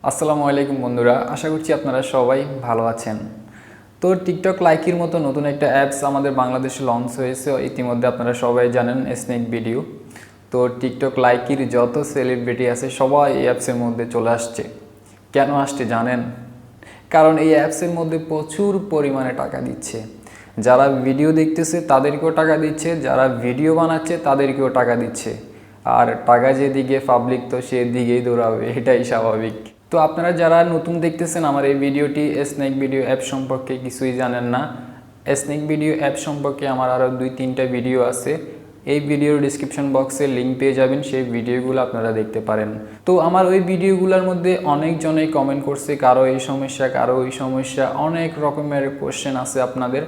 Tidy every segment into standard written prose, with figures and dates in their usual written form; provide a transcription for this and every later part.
আসসালামু আলাইকুম বন্ধুরা, আশা করছি আপনারা সবাই ভালো আছেন। তো টিকটক লাইকির মতো নতুন একটা অ্যাপস আমাদের বাংলাদেশে লঞ্চ হয়েছে, ইতিমধ্যে আপনারা সবাই জানেন স্নেক ভিডিও। তো টিকটক লাইকির যত সেলিব্রিটি আছে সবাই এই অ্যাপসের মধ্যে চলে আসছে। কেন আসছে জানেন? কারণ এই অ্যাপসের মধ্যে প্রচুর পরিমাণে টাকা দিচ্ছে। যারা ভিডিও দেখতেছে তাদেরকেও টাকা দিচ্ছে, যারা ভিডিও বানাচ্ছে তাদেরকেও টাকা দিচ্ছে। আর টাকা যেদিকে পাবলিক তো সেদিকেই দৌড়াবে, এটাই স্বাভাবিক। তো আপনারা যারা নতুন দেখতেছেন আমার এই ভিডিওটি, স্নেক ভিডিও অ্যাপ সম্পর্কে কিছুই জানেন না, স্নেক ভিডিও অ্যাপ সম্পর্কে আমার আরও 2-3টা ভিডিও আছে। এই ভিডিওর ডিসক্রিপশন বক্সে লিঙ্ক পেয়ে যাবেন, সেই ভিডিওগুলো আপনারা দেখতে পারেন। তো আমার ওই ভিডিওগুলোর মধ্যে অনেকজনেই কমেন্ট করছে, কারো এই সমস্যা কারো ওই সমস্যা, অনেক রকমের কোশ্চেন আছে আপনাদের।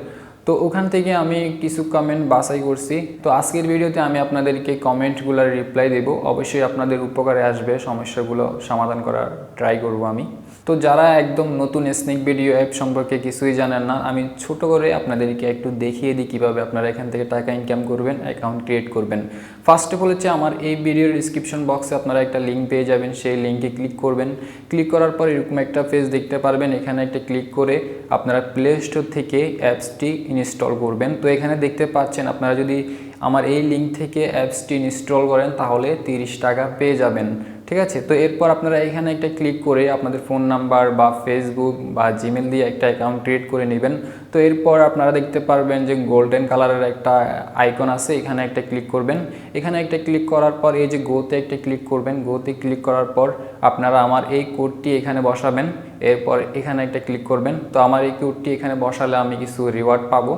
তো ওখান থেকে আমি কিছু কমেন্ট বাছাই করছি। তো আজকের ভিডিওতে আমি আপনাদেরকে কমেন্টগুলোর রিপ্লাই দেব, অবশ্যই আপনাদের উপকারে আসবে, সমস্যাগুলো সমাধান করার ট্রাই করব আমি। তো যারা একদম নতুন স্নেক ভিডিও অ্যাপ সম্পর্কে কিছুই জানেন না, আমি ছোট করে আপনাদেরকে একটু দেখিয়ে দিই কীভাবে আপনারা এখান থেকে টাকা ইনকাম করবেন, অ্যাকাউন্ট ক্রিয়েট করবেন। ফার্স্ট অফ অল হচ্ছে আমার এই ভিডিওর ডিসক্রিপশন বক্সে আপনারা একটা লিঙ্ক পেয়ে যাবেন, সেই লিঙ্কে ক্লিক করবেন। ক্লিক করার পর এরকম একটা পেজ দেখতে পারবেন, এখানে একটা ক্লিক করে আপনারা প্লে স্টোর থেকে অ্যাপসটি ইনস্টল করবেন। তো এখানে দেখতে পাচ্ছেন, আপনারা যদি আমার এই লিঙ্ক থেকে অ্যাপসটি ইনস্টল করেন তাহলে 30 টাকা পেয়ে যাবেন, ঠিক আছে। তো এরপর আপনারা এখানে একটা ক্লিক করে আপনাদের ফোন নাম্বার বা ফেসবুক বা জিমেল দিয়ে একটা অ্যাকাউন্ট ক্রিয়েট করে নেবেন। তো এরপর আপনারা দেখতে পারবেন যে গোল্ডেন কালারের একটা আইকন আছে, এখানে একটা ক্লিক করবেন। এখানে একটা ক্লিক করার পর এই যে গোতে একটা ক্লিক করবেন, গোতে ক্লিক করার পর আপনারা আমার এই কোডটি এখানে বসাবেন। এরপর এখানে একটা ক্লিক করবেন। তো আমার এই কোডটি এখানে বসালে আমি কিছু রিওয়ার্ড পাবো।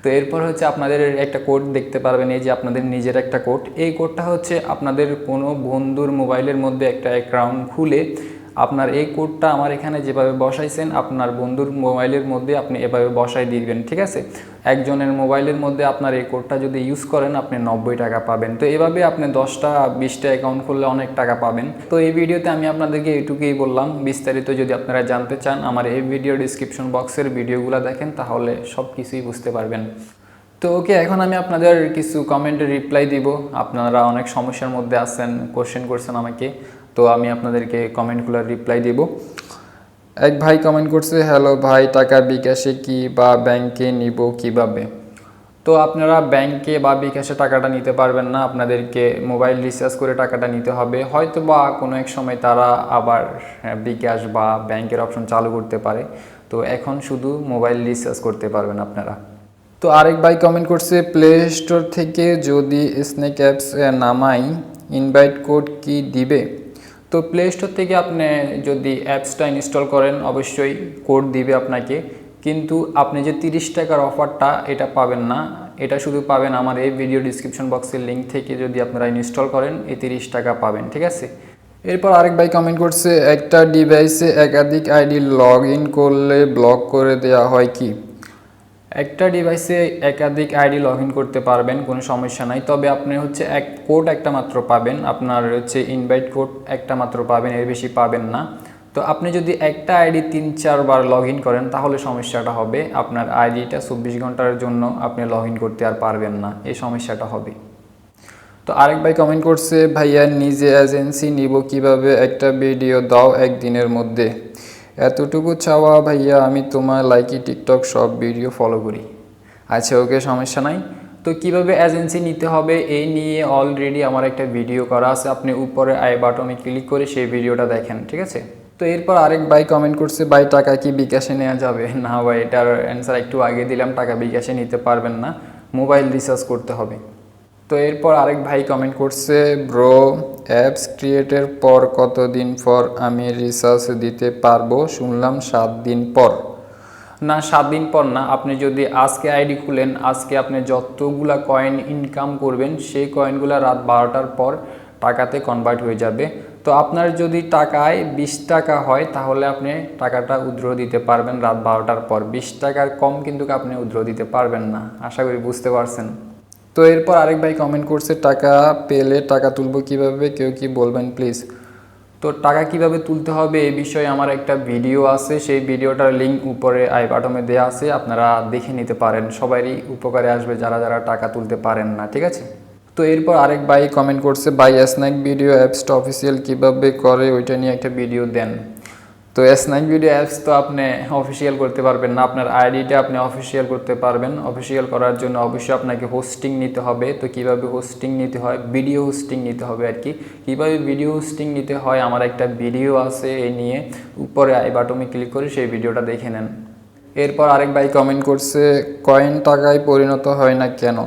তো এরপর হচ্ছে আপনাদের একটা কোড দেখতে পারবেন, এই যে আপনাদের নিজের একটা কোড। এই কোডটা হচ্ছে আপনাদের কোনো বন্ধুর মোবাইলের মধ্যে একটা অ্যাকাউন্ট খুলে আপনার এই কোডটা আমার এখানে যেভাবে বসাইছেন আপনার বন্ধুর মোবাইলের মধ্যে আপনি এভাবে বসাই দিবেন, ঠিক আছে। একজনের মোবাইলের মধ্যে আপনার এই কোডটা যদি ইউজ করেন আপনি 90 টাকা পাবেন। তো এভাবে আপনি 10টা 20টা অ্যাকাউন্ট খুললে অনেক টাকা পাবেন। তো এই ভিডিওতে আমি আপনাদেরকে এইটুকুই বললাম। বিস্তারিত যদি আপনারা জানতে চান আমার এই ভিডিও ডিসক্রিপশন বক্সের ভিডিওগুলো দেখেন, তাহলে সব কিছুই বুঝতে পারবেন। তো ওকে, এখন আমি আপনাদের কিছু কমেন্টের রিপ্লাই দিব। আপনারা অনেক সমস্যার মধ্যে আছেন, কোশ্চেন করছেন আমাকে, তো আমি আপনাদেরকে কমেন্টগুলোর রিপ্লাই দিব। এক ভাই কমেন্ট করছে, হ্যালো ভাই, টাকা বিকাশে কি বা ব্যাংকে নিব কিভাবে? তো আপনারা ব্যাংকে বা বিকাশে টাকাটা নিতে পারবেন না, আপনাদেরকে মোবাইল রিচার্জ করে টাকাটা নিতে হবে। হয়তো বা কোনো এক সময় তারা আবার বিকাশ বা ব্যাংকের অপশন চালু করতে পারে। তো এখন শুধু মোবাইল রিচার্জ করতে পারবেন আপনারা। তো আরেক ভাই কমেন্ট করছে, প্লে স্টোর থেকে যদি স্নেক অ্যাপস নামাই ইনভাইট কোড কি দিবে? তো প্লে স্টোর থেকে আপনি যদি অ্যাপসটা ইনস্টল করেন অবশ্যই কোড দিবে আপনাকে, কিন্তু আপনি যে 30 টাকার অফারটা এটা পাবেন না। এটা শুধু পাবেন আমার এই ভিডিও ডিসক্রিপশন বক্সের লিঙ্ক থেকে, যদি আপনারা ইনস্টল করেন এই 30 টাকা পাবেন, ঠিক আছে। এরপর আরেক ভাই কমেন্ট করছে, একটা ডিভাইসে একাধিক আইডি লগ ইন করলে ব্লক করে দেওয়া হয় কি? একটা ডিভাইসে একাধিক আইডি লগ ইন করতে পারবেন, কোনো সমস্যা নাই। তবে আপনি হচ্ছে কোড একটা মাত্র পাবেন, আপনার হচ্ছে ইনভাইট কোড একটা মাত্র পাবেন, এর বেশি পাবেন না। তো আপনি যদি একটা আইডি 3-4 বার লগ ইন করেন তাহলে সমস্যাটা হবে, আপনার আইডিটা 24 ঘন্টার জন্য আপনি লগ ইন করতে আর পারবেন না, এই সমস্যাটা হবে। তো আরেক ভাই কমেন্ট করছে, ভাইয়া নিজে এজেন্সি নিব কিভাবে, একটা ভিডিও দাও একদিনের মধ্যে। এতটুকু চাওয়া ভাইয়া, আমি তোমার লাইকি টিকটক সব ভিডিও ফলো করি। আচ্ছা ওকে, সমস্যা নাই। তো কিভাবে এজেন্সি নিতে হবে এই নিয়ে অলরেডি আমার একটা ভিডিও করা আছে, আপনি উপরে আই বাটনে ক্লিক করে সেই ভিডিওটা দেখেন, ঠিক আছে। তো এরপর আরেক ভাই কমেন্ট করছে, ভাই টাকা কি বিকাশে নেওয়া যাবে? না ভাই, এটার অ্যান্সার একটু আগে দিলাম, টাকা বিকাশে নিতে পারবেন না, মোবাইল রিচার্জ করতে হবে। তো এরপর আরেক ভাই কমেন্ট করছে, ব্রো অ্যাপস ক্রিয়েটের পর কতদিন পর আমি রিচার্জ দিতে পারবো? শুনলাম 7 দিন পর। না, 7 দিন পর না, আপনি যদি আজকে আইডি খুলেন, আজকে আপনি যতগুলা কয়েন ইনকাম করবেন সেই কয়েনগুলো রাত 12টার পর টাকাতে কনভার্ট হয়ে যাবে। তো আপনার যদি টাকায় 20 টাকা হয় তাহলে আপনি টাকাটা উইথড্র দিতে পারবেন রাত 12টার পর। 20 টাকার কম কিন্তু আপনি উইথড্র দিতে পারবেন না, আশা করি বুঝতে পারছেন। তো এরপর আরেক ভাই কমেন্ট করছে, টাকা পেলে টাকা তুলবো কিভাবে, কেউ কি বলবেন প্লিজ? তো টাকা কিভাবে তুলতে হবে এই বিষয়ে আমার একটা ভিডিও আছে, সেই ভিডিওটার লিঙ্ক উপরে আই বাটনে দেওয়া আছে, আপনারা দেখে নিতে পারেন, সবারই উপকারে আসবে যারা যারা টাকা তুলতে পারেন না, ঠিক আছে। তো তো এরপর আরেক ভাই কমেন্ট করছে, ভাই স্ন্যাক ভিডিও অ্যাপসটা অফিসিয়াল কীভাবে করে ওইটা নিয়ে একটা ভিডিও দেন। তো স্ন্যাক ভিডিও অ্যাপস তো আপনি অফিসিয়াল করতে পারবেন না, আপনার আইডিটা আপনি অফিসিয়াল করতে পারবেন। অফিসিয়াল করার জন্য অবশ্যই আপনাকে হোস্টিং নিতে হবে। তো কীভাবে হোস্টিং নিতে হয়, ভিডিও হোস্টিং নিতে হবে আর কি। কীভাবে ভিডিও হোস্টিং নিতে হয় আমার একটা ভিডিও আছে এই নিয়ে, উপরে আই বাটনে ক্লিক করে সেই ভিডিওটা দেখে নেন। এরপর আরেক ভাই কমেন্ট করছে, কয়েন টাকায় পরিণত হয় না কেন?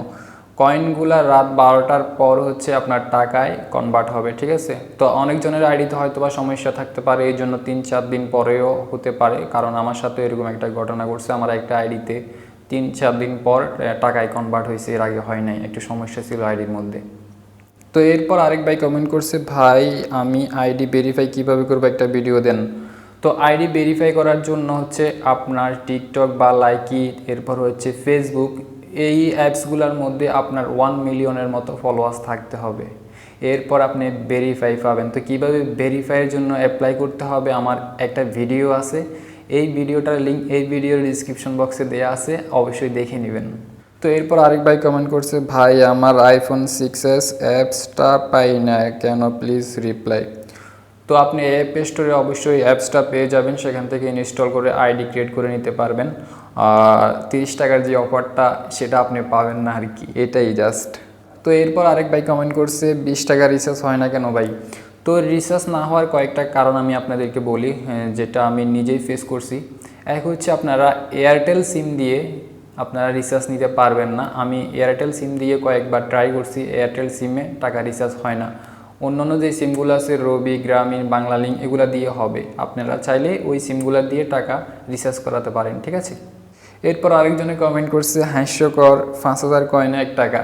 কয়েনগুলা রাত 12টার পর হচ্ছে আপনার টাকায় কনভার্ট হবে, ঠিক আছে। তো অনেকজনের আইডিতে হয়তো বা সমস্যা থাকতে পারে, এই জন্য 3-4 দিন পরেও হতে পারে, কারণ আমার সাথে এরকম একটা ঘটনা ঘটছে। আমার একটা আইডিতে 3-4 দিন পর টাকায় কনভার্ট হয়েছে, এর আগে হয় নাই, একটু সমস্যা ছিল আইডির মধ্যে। তো এরপর আরেক ভাই কমেন্ট করছে, ভাই আমি আইডি ভেরিফাই কীভাবে করবো, একটা ভিডিও দেন। তো আইডি ভেরিফাই করার জন্য হচ্ছে আপনার টিকটক বা লাইকি, এরপর হচ্ছে ফেসবুক, এই অ্যাপসগুলোর মধ্যে আপনার 1 মিলিয়নের মতো ফলোয়ার্স থাকতে হবে, এরপর আপনি ভেরিফাই পাবেন। তো কীভাবে ভেরিফাইয়ের জন্য অ্যাপ্লাই করতে হবে আমার একটা ভিডিও আছে, এই ভিডিওটার লিঙ্ক এই ভিডিওর ডিসক্রিপশন বক্সে দেওয়া আছে, অবশ্যই দেখে নেবেন। তো এরপর আরেক ভাই কমেন্ট করছে, ভাই আমার আইফোন 6s অ্যাপসটা পাই না কেন, প্লিজ রিপ্লাই। তো আপনি অ্যাপ স্টোরে অবশ্যই অ্যাপসটা পেয়ে যাবেন, সেখান থেকে ইনস্টল করে আইডি ক্রিয়েট করে নিতে পারবেন। আর 30 টাকার যে অফারটা সেটা আপনি পাবেন না আর কি, এটাই জাস্ট। তো এরপর আরেক ভাই কমেন্ট করছে, 20 টাকা রিচার্জ হয় না কেন ভাই? তো রিচার্জ না হওয়ার কয়েকটা কারণ আমি আপনাদেরকে বলি, যেটা আমি নিজেই ফেস করছি। এক হচ্ছে আপনারা এয়ারটেল সিম দিয়ে আপনারা রিচার্জ নিতে পারবেন না। আমি এয়ারটেল সিম দিয়ে কয়েকবার ট্রাই করছি, এয়ারটেল সিমে টাকা রিচার্জ হয় না। অন্যান্য যে সিমগুলো আছে রবি, গ্রামীণ, বাংলালিংক, এগুলো দিয়ে হবে। আপনারা চাইলে ওই সিমগুলো দিয়ে টাকা রিচার্জ করাতে পারেন, ঠিক আছে। এরপর আরেকজনে কমেন্ট করছে, হাস্যকর, 5000 কয়েনে 1 টাকা।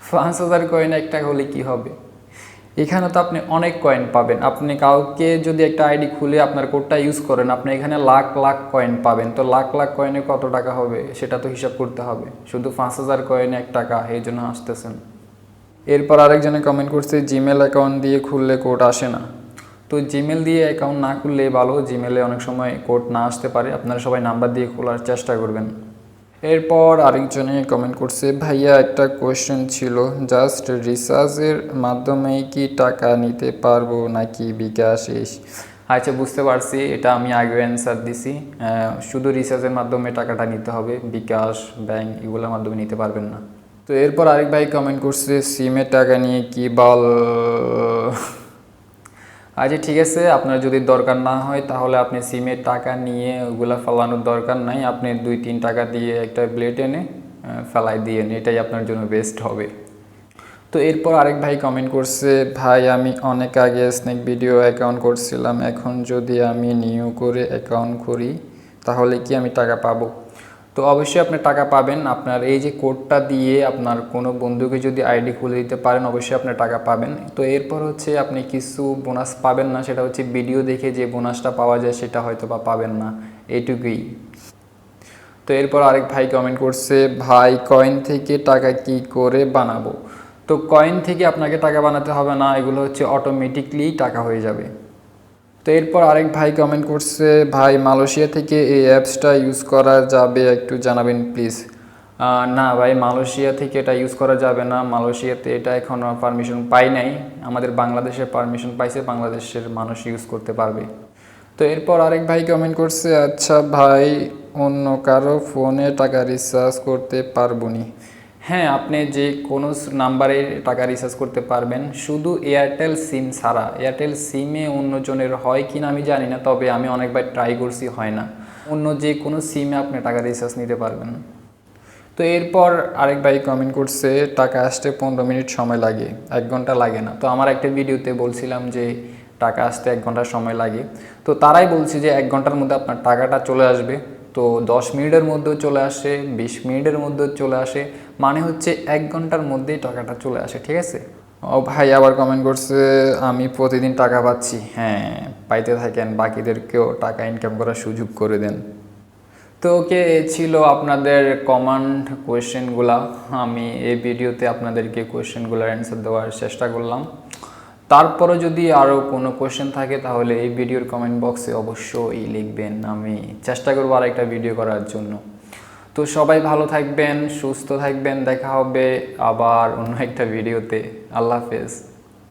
5000 কয়েনে 1 টাকা হলে কি হবে? এখানে তো আপনি অনেক কয়েন পাবেন। আপনি কাউকে যদি একটা আইডি খুলে আপনার কোডটা ইউজ করেন, আপনি এখানে লাখ লাখ কয়েন পাবেন। তো লাখ লাখ কয়েনে কত টাকা হবে সেটা তো হিসাব করতে হবে। শুধু 5000 কয়েনে 1 টাকা, এই জন্য আসতেছেন। এরপর আরেকজনে কমেন্ট করছে, জিমেল অ্যাকাউন্ট দিয়ে খুললে কোড আসে না। তো জিমেল দিয়ে অ্যাকাউন্ট না খুললেই ভালো, জিমেলে অনেক সময় কোড না আসতে পারে। আপনারা সবাই নাম্বার দিয়ে খোলার চেষ্টা করবেন। এরপর আরেকজনে কমেন্ট করছে, ভাইয়া একটা কোয়েশ্চেন ছিল, জাস্ট রিচার্জের মাধ্যমেই কি টাকা নিতে পারবো নাকি বিকাশ? আচ্ছা, বুঝতে পারছি, এটা আমি আগে অ্যান্সার দিছি। শুধু রিচার্জের মাধ্যমে টাকাটা নিতে হবে, বিকাশ, ব্যাংক এগুলোর মাধ্যমে নিতে পারবেন না। তো এরপর আরেক ভাই কমেন্ট করছে, সিমে টাকা নিয়ে কি বল। আচ্ছা ঠিক আছে, আপনার যদি দরকার না হয় তাহলে আপনি সিমে টাকা নিয়ে ওগুলা ফেলানোর দরকার নাই। আপনি 2-3 টাকা দিয়ে একটা ব্লেড এনে ফেলাই দিয়ে, এটাই আপনার জন্য বেস্ট হবে। তো এরপর আরেক ভাই কমেন্ট করছে, ভাই আমি অনেক আগে স্নেক ভিডিও অ্যাকাউন্ট করছিলাম, এখন যদি আমি নিউ করে অ্যাকাউন্ট করি তাহলে কি আমি টাকা পাবো? তো অবশ্যই আপনি টাকা পাবেন। আপনার এই যে কোডটা দিয়ে আপনার কোনো বন্ধুকে যদি আইডি খুলে দিতে পারেন, অবশ্যই আপনি টাকা পাবেন। তো এরপর হচ্ছে আপনি কিছু বোনাস পাবেন না, সেটা হচ্ছে ভিডিও দেখে যে বোনাসটা পাওয়া যায় সেটা হয়তো বা পাবেন না, এইটুকুই। তো এরপর আরেক ভাই কমেন্ট করছে, ভাই কয়েন থেকে টাকা কি করে বানাবো? তো কয়েন থেকে আপনাকে টাকা বানাতে হবে না, এগুলো হচ্ছে অটোমেটিকলি টাকা হয়ে যাবে। তো এরপর আরেক ভাই কমেন্ট করছে, ভাই মালয়েশিয়া থেকে এই অ্যাপসটা ইউজ করা যাবে, একটু জানাবেন প্লিজ। না ভাই, মালয়েশিয়া থেকে এটা ইউজ করা যাবে না, মালয়েশিয়াতে এটা এখনও পারমিশন পাই নাই। আমাদের বাংলাদেশের পারমিশন পাইছে, বাংলাদেশের মানুষ ইউজ করতে পারবে। তো এরপর আরেক ভাই কমেন্ট করছে, আচ্ছা ভাই অন্য কারো ফোনে টাকা রিচার্জ করতে পারবনি? হ্যাঁ, আপনি যে কোনো নাম্বারে টাকা রিচার্জ করতে পারবেন, শুধু এয়ারটেল সিম ছাড়া। এয়ারটেল সিমে অন্যজনের হয় কি না আমি জানি না, তবে আমি অনেকবার ট্রাই করছি, হয় না। অন্য যে কোনো সিমে আপনি টাকা রিচার্জ নিতে পারবেন। তো এরপর আরেক ভাই কমেন্ট করছে, টাকা আসতে 15 মিনিট সময় লাগে, 1 ঘন্টা লাগে না। তো আমার একটা ভিডিওতে বলছিলাম যে টাকা আসতে 1 ঘন্টা সময় লাগে। তো তারাই বলছে যে 1 ঘন্টার মধ্যে আপনার টাকাটা চলে আসবে। তো 10 মিনিটের মধ্যেও চলে আসে, 20 মিনিটের মধ্যেও চলে আসে, মানে হচ্ছে 1 ঘন্টার মধ্যেই টাকাটা চলে আসে, ঠিক আছে। ও ভাই আবার কমেন্ট করছে, আমি প্রতিদিন টাকা পাচ্ছি। হ্যাঁ, পাইতে থাকেন, বাকিদেরকেও টাকা ইনকাম করার সুযোগ করে দেন। তো ওকে, ছিল আপনাদের কমেন্ট কোয়েশ্চেনগুলা। আমি এই ভিডিওতে আপনাদেরকে কোয়েশ্চেনগুলোর অ্যান্সার দেওয়ার চেষ্টা করলাম। তারপরে যদি আরও কোনো কোয়েশ্চেন থাকে তাহলে এই ভিডিওর কমেন্ট বক্সে অবশ্যই লিখবেন, আমি চেষ্টা করবো আরেকটা ভিডিও করার জন্য। তো সবাই ভালো থাকবেন, সুস্থ থাকবেন, দেখা হবে আবার অন্য একটা ভিডিওতে। আল্লাহ হাফেজ।